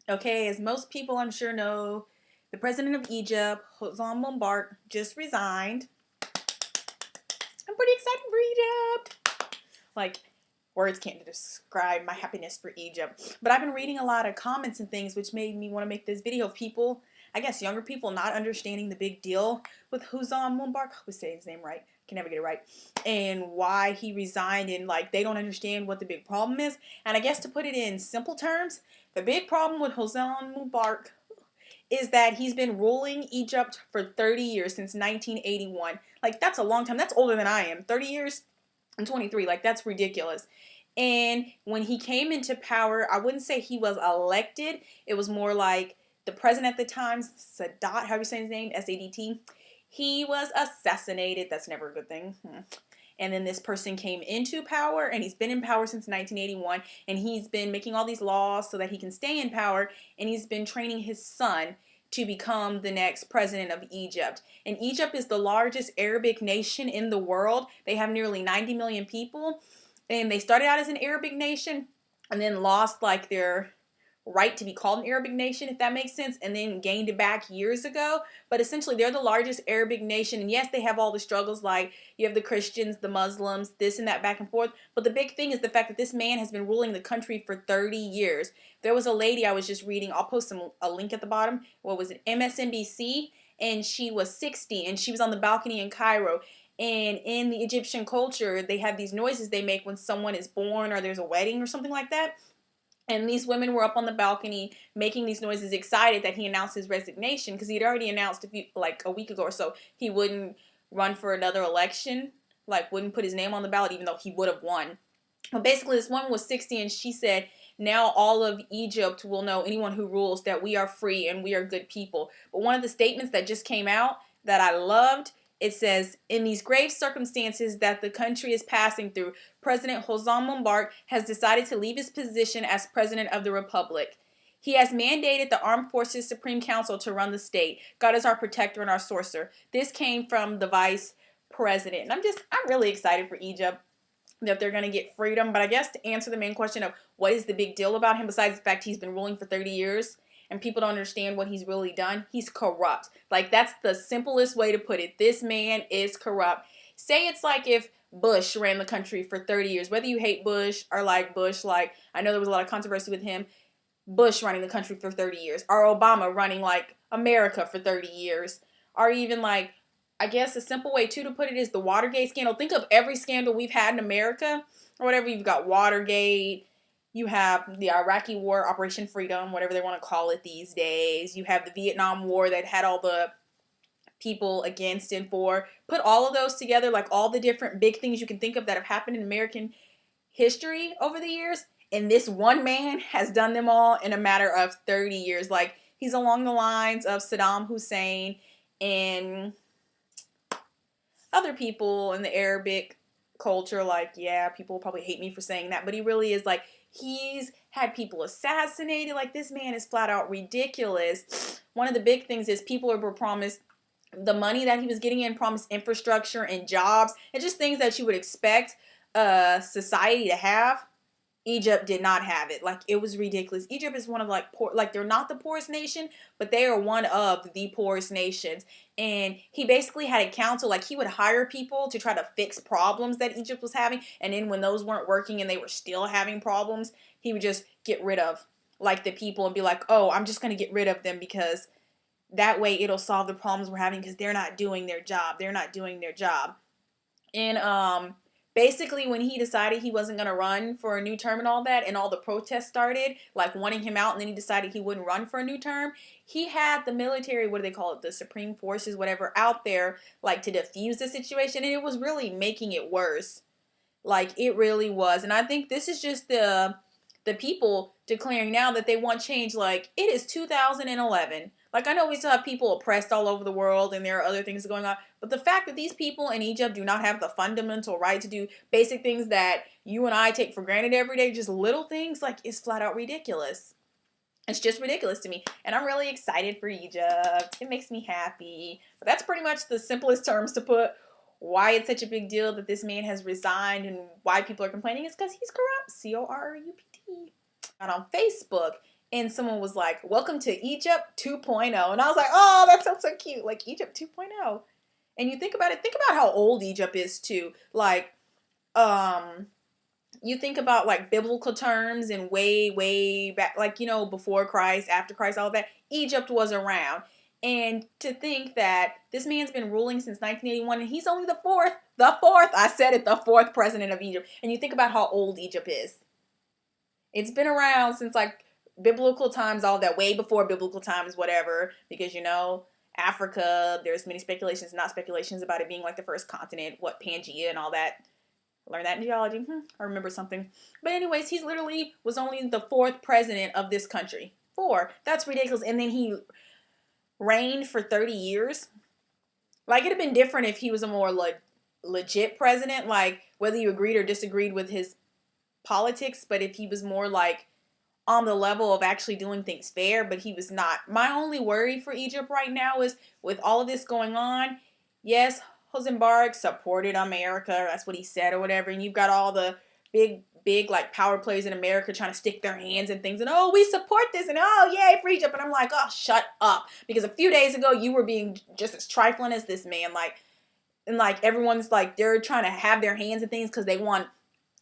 Okay, as most people I'm sure know, the president of Egypt, Hosni Mubarak, just resigned. I'm pretty excited for Egypt. Like, words can't describe my happiness for Egypt. But I've been reading a lot of comments and things which made me want to make this video of people, I guess younger people, not understanding the big deal with Hosni Mubarak. I was saying his name right. Can never get it right. And why he resigned, and like they don't understand what the big problem is. And I guess to put it in simple terms, the big problem with Hosni Mubarak is that he's been ruling Egypt for 30 years, since 1981. Like, that's a long time. That's older than I am. 30 years? I'm 23. Like, that's ridiculous. And when he came into power, I wouldn't say he was elected. It was more like the president at the time, Sadat, how do you say his name? S-A-D-T. He was assassinated. That's never a good thing. And then this person came into power, and he's been in power since 1981, and he's been making all these laws so that he can stay in power, and he's been training his son to become the next president of Egypt. And Egypt is the largest Arabic nation in the world. They have nearly 90 million people, and they started out as an Arabic nation and then lost like their right to be called an Arabic nation, if that makes sense, and then gained it back years ago. But essentially, they're the largest Arabic nation, and yes, they have all the struggles, like you have the Christians, the Muslims, this and that, back and forth. But the big thing is the fact that this man has been ruling the country for 30 years. There was a lady I was just reading, I'll post a link at the bottom, what was it, MSNBC, and she was 60, and she was on the balcony in Cairo. And in the Egyptian culture, they have these noises they make when someone is born or there's a wedding or something like that. And these women were up on the balcony making these noises, excited that he announced his resignation, because he had already announced a week ago or so he wouldn't run for another election, like wouldn't put his name on the ballot, even though he would have won. But basically, this woman was 60, and she said, now all of Egypt will know, anyone who rules, that we are free and we are good people. But one of the statements that just came out that I loved, it says, in these grave circumstances that the country is passing through, President Hosni Mubarak has decided to leave his position as president of the republic. He has mandated the Armed Forces Supreme Council to run the state. God is our protector and our sorcerer. This came from the vice president. And I'm really excited for Egypt, that they're going to get freedom. But I guess to answer the main question of what is the big deal about him, besides the fact he's been ruling for 30 years and people don't understand what he's really done, he's corrupt. Like, that's the simplest way to put it. This man is corrupt. Say it's like if Bush ran the country for 30 years. Whether you hate Bush or like Bush, like I know there was a lot of controversy with him, Bush running the country for 30 years, or Obama running like America for 30 years, or even like, I guess a simple way too to put it is the Watergate scandal. Think of every scandal we've had in America or whatever. You've got Watergate, you have the Iraqi War, Operation Freedom, whatever they want to call it these days. You have the Vietnam War that had all the people against and for. Put all of those together, like all the different big things you can think of that have happened in American history over the years, and this one man has done them all in a matter of 30 years. Like, he's along the lines of Saddam Hussein and other people in the Arabic culture. Like, yeah, people will probably hate me for saying that, but he really is. Like, he's had people assassinated. Like, this man is flat out ridiculous. One of the big things is people were promised the money that he was getting in, promised infrastructure and jobs and just things that you would expect society to have. Egypt did not have it. Like, it was ridiculous. Egypt is one of like poor, like they're not the poorest nation, but they are one of the poorest nations. And he basically had a council, like he would hire people to try to fix problems that Egypt was having, and then when those weren't working and they were still having problems, he would just get rid of like the people and be like, oh, I'm just going to get rid of them because that way it'll solve the problems we're having, because they're not doing their job. They're not doing their job. And basically, when he decided he wasn't going to run for a new term and all that, and all the protests started, like wanting him out, and then he decided he wouldn't run for a new term, he had the military, what do they call it, the Supreme Forces, whatever, out there, like, to defuse the situation, and it was really making it worse. Like, it really was. And I think this is just the people declaring now that they want change. Like, it is 2011. Like, I know we still have people oppressed all over the world and there are other things going on, but the fact that these people in Egypt do not have the fundamental right to do basic things that you and I take for granted every day, just little things, like, is flat out ridiculous. It's just ridiculous to me, and I'm really excited for Egypt. It makes me happy. But that's pretty much the simplest terms to put why it's such a big deal that this man has resigned, and why people are complaining is because he's corrupt. C-O-R-R-U-P-T. And on Facebook, And someone was like, "Welcome to Egypt 2.0." And I was like, "Oh, that sounds so cute. Like Egypt 2.0." And you think about it, think about how old Egypt is too. Like, you think about like biblical terms and way, way back, like, you know, before Christ, after Christ, all that, Egypt was around. And to think that this man's been ruling since 1981 and he's only I said it, the fourth president of Egypt. And you think about how old Egypt is. It's been around since like biblical times, all that, way before biblical times, whatever, because, you know, Africa, there's many speculations, not speculations, about it being like the first continent, what, Pangea and all that. Learned that in geology. I remember something. But anyways, he's literally was only the fourth president of this country. 4. That's ridiculous. And then he reigned for 30 years. Like, it'd have been different if he was a more legit president, like whether you agreed or disagreed with his politics, but if he was more like on the level of actually doing things fair, but he was not. My only worry for Egypt right now is with all of this going on, yes, Hosni Murbarak supported America, that's what he said or whatever, and you've got all the big like power players in America trying to stick their hands in things and, oh, we support this and, oh, yay for Egypt. And I'm like, oh, shut up. Because a few days ago you were being just as trifling as this man, like, and like everyone's like, they're trying to have their hands in things because they want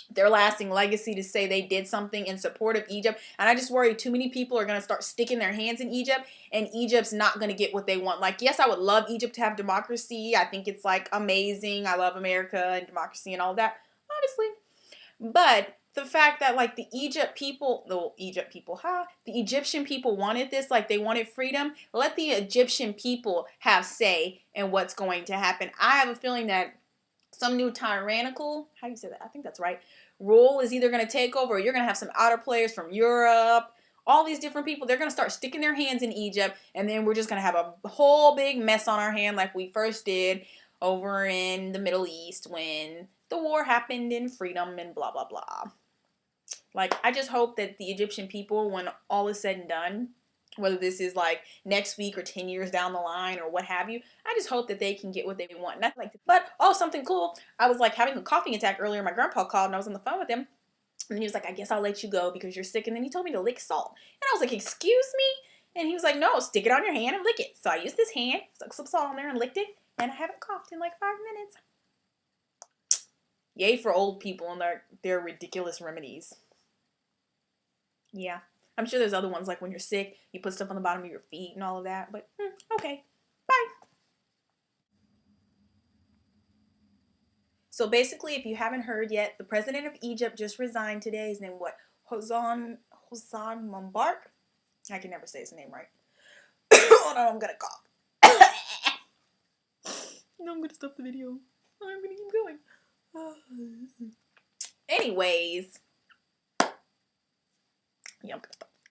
their lasting legacy to say they did something in support of Egypt. And I just worry too many people are going to start sticking their hands in Egypt and Egypt's not going to get what they want. Like, yes, I would love Egypt to have democracy. I think it's like amazing. I love America and democracy and all that, obviously. But the fact that like the Egyptian people wanted this, like they wanted freedom, let the Egyptian people have say in what's going to happen. I have a feeling that some new tyrannical, how do you say that? I think that's right, rule is either going to take over, or you're going to have some outer players from Europe, all these different people. They're going to start sticking their hands in Egypt, and then we're just going to have a whole big mess on our hand like we first did over in the Middle East when the war happened and freedom and blah, blah, blah. Like, I just hope that the Egyptian people, when all is said and done, whether this is like next week or 10 years down the line or what have you, I just hope that they can get what they want. Not like, but oh, something cool. I was like having a coughing attack earlier. My grandpa called and I was on the phone with him. And he was like, I guess I'll let you go because you're sick. And then he told me to lick salt. And I was like, excuse me? And he was like, no, stick it on your hand and lick it. So I used this hand, stuck some salt on there and licked it. And I haven't coughed in like 5 minutes. Yay for old people and their ridiculous remedies. Yeah. I'm sure there's other ones, like when you're sick, you put stuff on the bottom of your feet and all of that. But, okay. Bye. So basically, if you haven't heard yet, the president of Egypt just resigned today. His name, what? Hosni Murbarak? I can never say his name right. Oh no, I'm gonna cough. No, I'm gonna stop the video. I'm gonna keep going. Anyways. Yeah, I'm gonna stop.